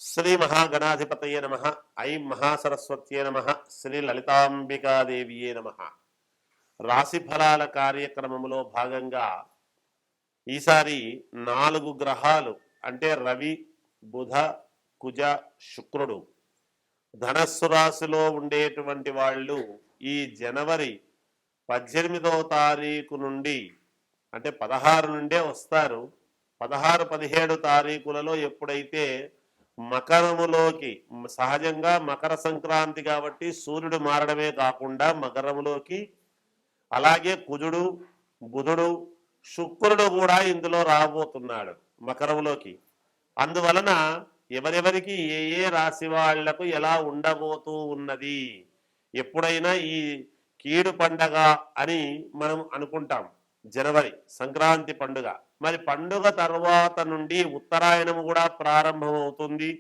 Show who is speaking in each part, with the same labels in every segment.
Speaker 1: శ్రీ మహాగణాధిపతయే నమ. ఐం మహాసరస్వత్యే నమ. శ్రీ లలితాంబికాదేవియే నమ. రాశి ఫలాల కార్యక్రమంలో భాగంగా ఈసారి 4 గ్రహాలు అంటే రవి, బుధ, కుజ, శుక్రుడు ధనస్సు రాశిలో ఉండేటువంటి వాళ్ళు ఈ జనవరి 18వ తారీఖు నుండి అంటే 16 నుండే వస్తారు. 16, 17 తారీఖులలో ఎప్పుడైతే మకరములోకి, సహజంగా మకర సంక్రాంతి కాబట్టి సూర్యుడు మారడమే కాకుండా మకరములోకి, అలాగే కుజుడు, బుధుడు, శుక్రుడు కూడా ఇందులో రాబోతున్నాడు మకరంలోకి. అందువలన ఎవరెవరికి ఏ ఏ రాశి వాళ్లకు ఎలా ఉండబోతూ ఉన్నది, ఎప్పుడైనా ఈ కీడు పండగ అని మనం అనుకుంటాం జనవరి సంక్రాంతి పండుగ. మరి పండుగ తర్వాత నుండి ఉత్తరాయణము కూడా ప్రారంభమవుతుంది.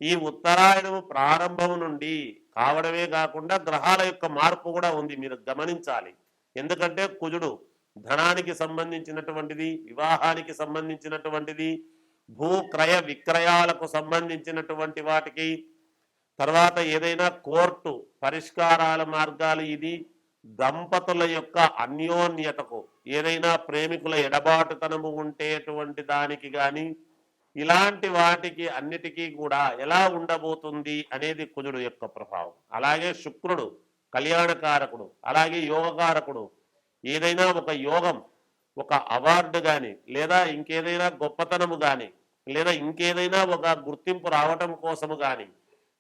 Speaker 1: ఈ ఉత్తరాయణము ప్రారంభం నుండి కావడమే కాకుండా గ్రహాల యొక్క మార్పు కూడా ఉంది, మీరు గమనించాలి. ఎందుకంటే కుజుడు ధనానికి సంబంధించినటువంటిది, వివాహానికి సంబంధించినటువంటిది, భూ క్రయ విక్రయాలకు సంబంధించినటువంటి వాటికి, తర్వాత ఏదైనా కోర్టు పరిష్కారాల మార్గాలు, ఇది దంపతుల యొక్క అన్యోన్యతకు, ఏదైనా ప్రేమికుల ఎడబాటుతనము ఉంటేటువంటి దానికి కానీ ఇలాంటి వాటికి అన్నిటికీ కూడా ఎలా ఉండబోతుంది అనేది కుజుడు యొక్క ప్రభావం. అలాగే శుక్రుడు కళ్యాణకారకుడు, అలాగే యోగకారకుడు. ఏదైనా ఒక యోగం, ఒక అవార్డు కానీ, లేదా ఇంకేదైనా గొప్పతనము కానీ, లేదా ఇంకేదైనా ఒక గుర్తింపు రావటం కోసము కానీ,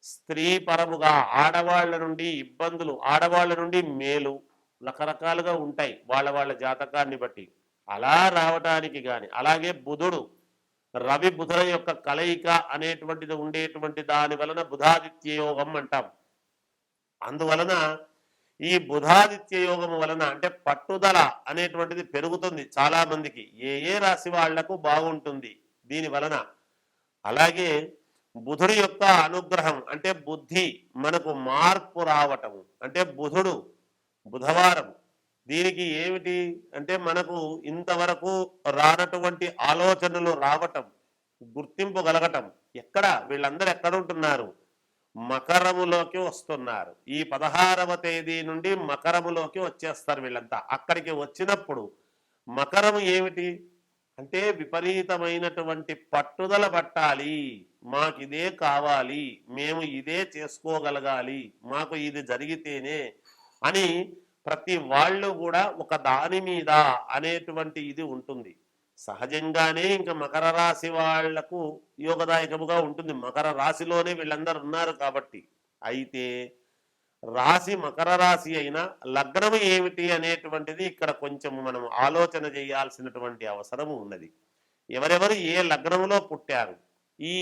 Speaker 1: స్త్రీ పరముగా ఆడవాళ్ల నుండి ఇబ్బందులు, ఆడవాళ్ల నుండి మేలు రకరకాలుగా ఉంటాయి వాళ్ళ వాళ్ళ జాతకాన్ని బట్టి, అలా రావటానికి కానీ. అలాగే బుధుడు రవి బుధుల యొక్క కలయిక అనేటువంటిది ఉండేటువంటి దాని వలన బుధాదిత్య యోగం అంటాం. అందువలన ఈ బుధాదిత్య యోగం వలన అంటే పట్టుదల అనేటువంటిది పెరుగుతుంది చాలా మందికి. ఏ ఏ రాశి వాళ్లకు బాగుంటుంది దీని వలన. అలాగే బుధుడి యొక్క అనుగ్రహం అంటే బుద్ధి, మనకు మార్పు రావటము. అంటే బుధుడు బుధవారం, దీనికి ఏమిటి అంటే మనకు ఇంతవరకు రానటువంటి ఆలోచనలు రావటం, గుర్తింపు కలగటం. ఎక్కడ వీళ్ళందరూ ఎక్కడ ఉంటున్నారు? మకరములోకి వస్తున్నారు. ఈ 16వ తేదీ నుండి మకరములోకి వచ్చేస్తారు వీళ్ళంతా. అక్కడికి వచ్చినప్పుడు మకరము ఏమిటి అంటే విపరీతమైనటువంటి పట్టుదల పట్టాలి, మాకు ఇదే కావాలి, మేము ఇదే చేసుకోగలగాలి, మాకు ఇది జరిగితేనే అని ప్రతి వాళ్ళు కూడా ఒక దాని మీద అనేటువంటి ఇది ఉంటుంది. సహజంగానే ఇంకా మకర రాశి వాళ్లకు యోగదాయకముగా ఉంటుంది, మకర రాశిలోనే వీళ్ళందరూ ఉన్నారు కాబట్టి. అయితే రాశి మకర రాశి అయినా లగ్నము ఏమిటి అనేటువంటిది ఇక్కడ కొంచెం మనం ఆలోచన చేయాల్సినటువంటి అవసరం ఉన్నది. ఎవరెవరు ఏ లగ్నములో పుట్టారు, ఈ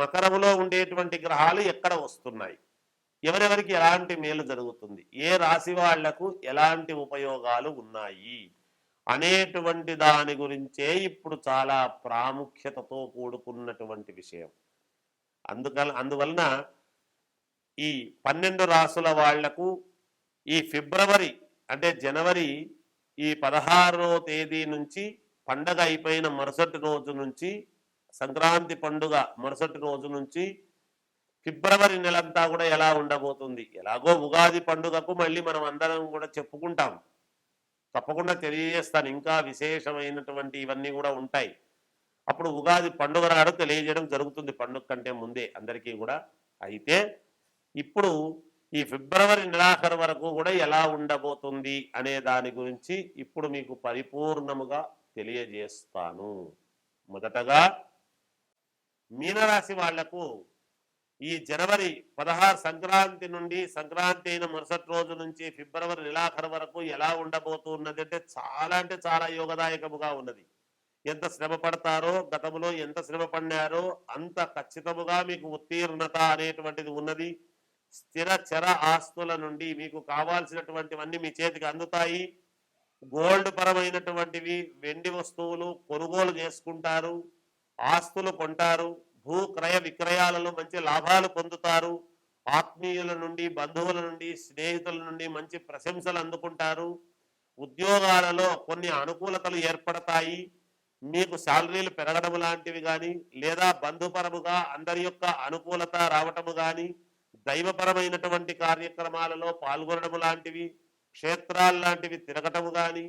Speaker 1: మకరములో ఉండేటువంటి గ్రహాలు ఎక్కడ వస్తున్నాయి, ఎవరెవరికి ఎలాంటి మేలు జరుగుతుంది, ఏ రాశి వాళ్లకు ఎలాంటి ఉపయోగాలు ఉన్నాయి అనేటువంటి దాని గురించే ఇప్పుడు చాలా ప్రాముఖ్యతతో కూడుకున్నటువంటి విషయం. అందువలన ఈ 12 రాసుల వాళ్లకు ఈ ఫిబ్రవరి అంటే జనవరి ఈ 16వ తేదీ నుంచి పండగ అయిపోయిన మరుసటి రోజు నుంచి, సంక్రాంతి పండుగ మరుసటి రోజు నుంచి ఫిబ్రవరి నెలంతా కూడా ఎలా ఉండబోతుంది. ఎలాగో ఉగాది పండుగకు మళ్ళీ మనం అందరం కూడా చెప్పుకుంటాం, తప్పకుండా తెలియజేస్తాను. ఇంకా విశేషమైనటువంటి ఇవన్నీ కూడా ఉంటాయి. అప్పుడు ఉగాది పండుగ నాడు తెలియజేయడం జరుగుతుంది, పండుగ కంటే ముందే అందరికీ కూడా. అయితే ఇప్పుడు ఈ ఫిబ్రవరి నెలాఖరు వరకు కూడా ఎలా ఉండబోతుంది అనే దాని గురించి ఇప్పుడు మీకు పరిపూర్ణముగా తెలియజేస్తాను. మొదటగా మీనరాశి వాళ్లకు ఈ జనవరి 16 సంక్రాంతి నుండి, సంక్రాంతి అయిన మరుసటి రోజు నుంచి ఫిబ్రవరి నెలాఖరు వరకు ఎలా ఉండబోతున్నది అంటే చాలా యోగదాయకముగా ఉన్నది. ఎంత శ్రమ పడతారో, గతంలో ఎంత శ్రమ పడినారో అంత ఖచ్చితముగా మీకు ఉత్తీర్ణత అనేటువంటిది ఉన్నది. స్థిర చర ఆస్తుల నుండి మీకు కావాల్సినటువంటివన్నీ మీ చేతికి అందుతాయి. గోల్డ్ పరమైనటువంటివి, వెండి వస్తువులు కొనుగోలు చేసుకుంటారు, ఆస్తులు కొంటారు, భూ క్రయ విక్రయాలలో మంచి లాభాలు పొందుతారు, ఆత్మీయుల నుండి, బంధువుల నుండి, స్నేహితుల నుండి మంచి ప్రశంసలు అందుకుంటారు, ఉద్యోగాలలో కొన్ని అనుకూలతలు ఏర్పడతాయి, మీకు శాలరీలు పెరగడం లాంటివి కానీ, లేదా బంధుపరముగా అందరి యొక్క అనుకూలత రావటము కానీ, దైవపరమైనటువంటి కార్యక్రమాలలో పాల్గొనడం లాంటివి, క్షేత్రాలు లాంటివి తిరగటము కానీ,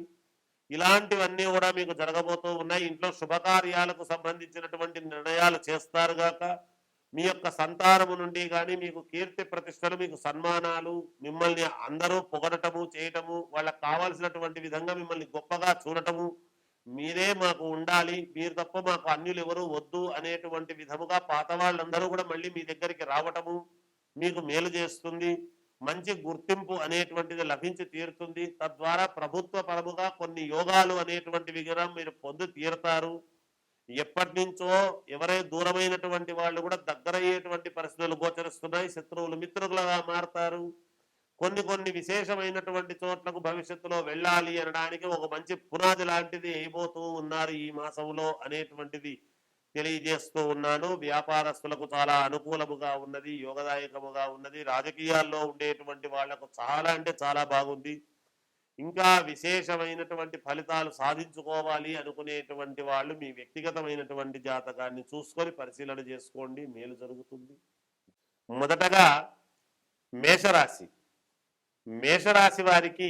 Speaker 1: ఇలాంటివన్నీ కూడా మీకు జరగబోతూ ఉన్నాయి. ఇంట్లో శుభకార్యాలకు సంబంధించినటువంటి నిర్ణయాలు చేస్తారుగాక. మీ యొక్క సంతానము నుండి కానీ మీకు కీర్తి ప్రతిష్టలు, మీకు సన్మానాలు, మిమ్మల్ని అందరూ పొగడటము చేయటము, వాళ్ళకు కావాల్సినటువంటి విధంగా మిమ్మల్ని గొప్పగా చూడటము, మీరే మాకు ఉండాలి, మీరు తప్ప మాకు అన్యులు ఎవరు వద్దు అనేటువంటి విధముగా పాత వాళ్ళందరూ కూడా మళ్ళీ మీ దగ్గరికి రావటము మీకు మేలు చేస్తుంది. మంచి గుర్తింపు అనేటువంటిది లభించి తీరుతుంది. తద్వారా ప్రభుత్వ పరముగా కొన్ని యోగాలు అనేటువంటివి కూడా మీరు పొంది తీరుతారు. ఎప్పటి నుంచో ఎవరైనా దూరమైనటువంటి వాళ్ళు కూడా దగ్గరయ్యేటువంటి పరిస్థితులు గోచరిస్తున్నాయి. శత్రువులు మిత్రులుగా మారతారు. కొన్ని విశేషమైనటువంటి చోట్లకు భవిష్యత్తులో వెళ్ళాలి అనడానికి ఒక మంచి పునాది లాంటిది అయిపోతూ ఉన్నారు ఈ మాసంలో అనేటువంటిది తెలియజేస్తూ ఉన్నాను. వ్యాపారస్తులకు చాలా అనుకూలముగా ఉన్నది, యోగదాయకముగా ఉన్నది. రాజకీయాల్లో ఉండేటువంటి వాళ్లకు చాలా అంటే చాలా బాగుంది. ఇంకా విశేషమైనటువంటి ఫలితాలు సాధించుకోవాలి అనుకునేటువంటి వాళ్ళు మీ వ్యక్తిగతమైనటువంటి జాతకాన్ని చూసుకొని పరిశీలన చేసుకోండి, మేలు జరుగుతుంది. మొదటగా మేషరాశి. మేషరాశి వారికి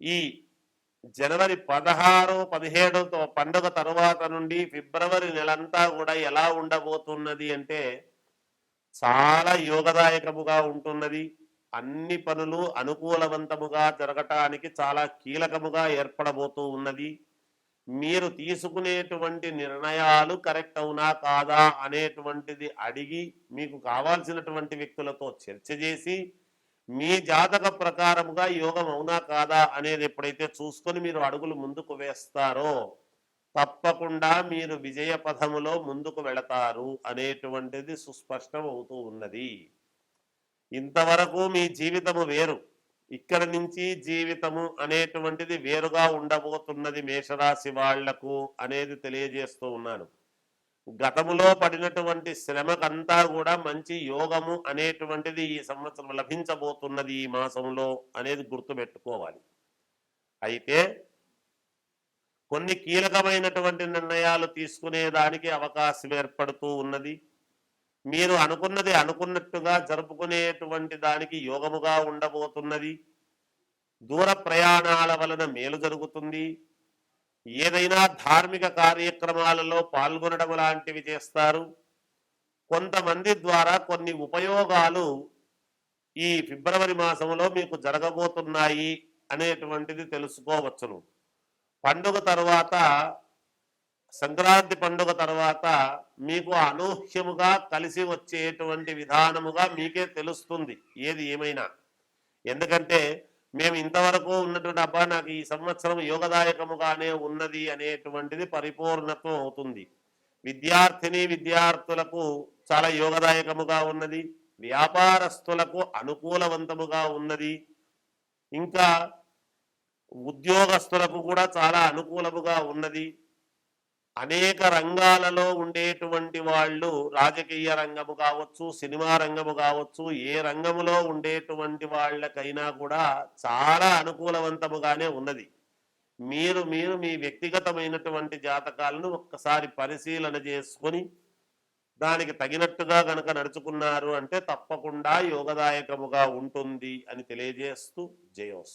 Speaker 1: ఈ జనవరి 16, 17 పండుగ తరువాత నుండి ఫిబ్రవరి నెలంతా కూడా ఎలా ఉండబోతున్నది అంటే చాలా యోగదాయకముగా ఉంటున్నది. అన్ని పనులు అనుకూలవంతముగా జరగటానికి చాలా కీలకముగా ఏర్పడబోతూ ఉన్నది. మీరు తీసుకునేటువంటి నిర్ణయాలు కరెక్ట్ అవునా కాదా అనేటువంటిది అడిగి మీకు కావాల్సినటువంటి వ్యక్తులతో చర్చ చేసి మీ జాతక ప్రకారముగా యోగం అవునా కాదా అనేది ఎప్పుడైతే చూసుకొని మీరు అడుగులు ముందుకు వేస్తారో తప్పకుండా మీరు విజయ పథములో ముందుకు వెళతారు అనేటువంటిది సుస్పష్టం అవుతూ ఉన్నది. ఇంతవరకు మీ జీవితము వేరు, ఇక్కడ నుంచి జీవితము అనేటువంటిది వేరుగా ఉండబోతున్నది మేషరాశి వాళ్లకు అనేది తెలియజేస్తూ ఉన్నాను. గతములో పడినటువంటి శ్రమకంతా కూడా మంచి యోగము అనేటువంటిది ఈ సంవత్సరం లభించబోతున్నది ఈ మాసంలో అనేది గుర్తుపెట్టుకోవాలి. అయితే కొన్ని కీలకమైనటువంటి నిర్ణయాలు తీసుకునేదానికి అవకాశం ఏర్పడుతూ ఉన్నది. మీరు అనుకున్నది అనుకున్నట్టుగా జరుపుకునేటువంటి దానికి యోగముగా ఉండబోతున్నది. దూర ప్రయాణాల వలన మేలు జరుగుతుంది. ఏదైనా ధార్మిక కార్యక్రమాలలో పాల్గొనడం లాంటివి చేస్తారు. కొంతమంది ద్వారా కొన్ని ఉపయోగాలు ఈ ఫిబ్రవరి మాసంలో మీకు జరగబోతున్నాయి అనేటువంటిది తెలుసుకోవచ్చును. పండుగ తర్వాత, సంక్రాంతి పండుగ తర్వాత మీకు అనూహ్యముగా కలిసి వచ్చేటువంటి విధానముగా మీకే తెలుస్తుంది ఏది ఏమైనా. ఎందుకంటే మేము ఇంతవరకు ఉన్నటువంటి అబ్బా నాకు ఈ సంవత్సరం యోగదాయకముగానే ఉన్నది అనేటువంటిది పరిపూర్ణత్వం అవుతుంది. విద్యార్థులకు చాలా యోగదాయకముగా ఉన్నది. వ్యాపారస్తులకు అనుకూలవంతముగా ఉన్నది. ఇంకా ఉద్యోగస్తులకు కూడా చాలా అనుకూలముగా ఉన్నది. అనేక రంగాలలో ఉండేటువంటి వాళ్ళు, రాజకీయ రంగము కావచ్చు, సినిమా రంగము కావచ్చు, ఏ రంగములో ఉండేటువంటి వాళ్ళకైనా కూడా చాలా అనుకూలవంతముగానే ఉన్నది. మీరు మీ వ్యక్తిగతమైనటువంటి జాతకాలను ఒక్కసారి పరిశీలన చేసుకొని దానికి తగినట్టుగా గనక నడుచుకున్నారు అంటే తప్పకుండా యోగదాయకముగా ఉంటుంది అని తెలియజేస్తూ జయోస్తు.